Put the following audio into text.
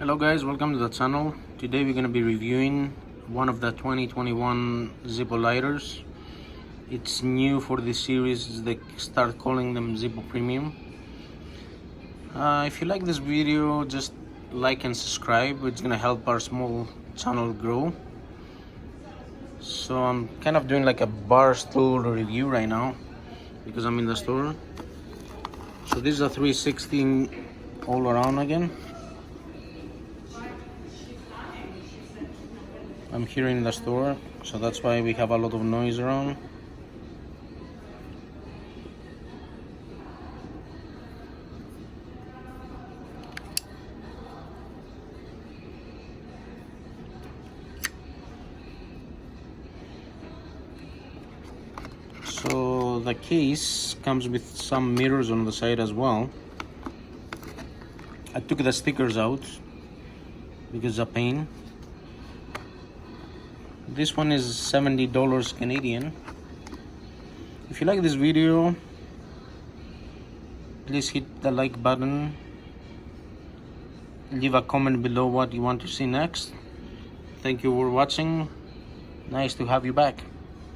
Hello guys, welcome to the channel. Today we're going to be reviewing one of the 2021 Zippo lighters. It's new for this series. They start calling them Zippo Premium. If you like this video, just like and subscribe. It's going to help our small channel grow. So I'm kind of doing like a bar stool review right now because I'm in the store. So this is a 360 all around again. I'm here in the store, so that's why we have a lot of noise around. So the case comes with some mirrors on the side as well. I took the stickers out because of pain. This one is $70 Canadian. If you like this video, please hit the like button. Leave a comment below what you want to see next. Thank you for watching. Nice to have you back.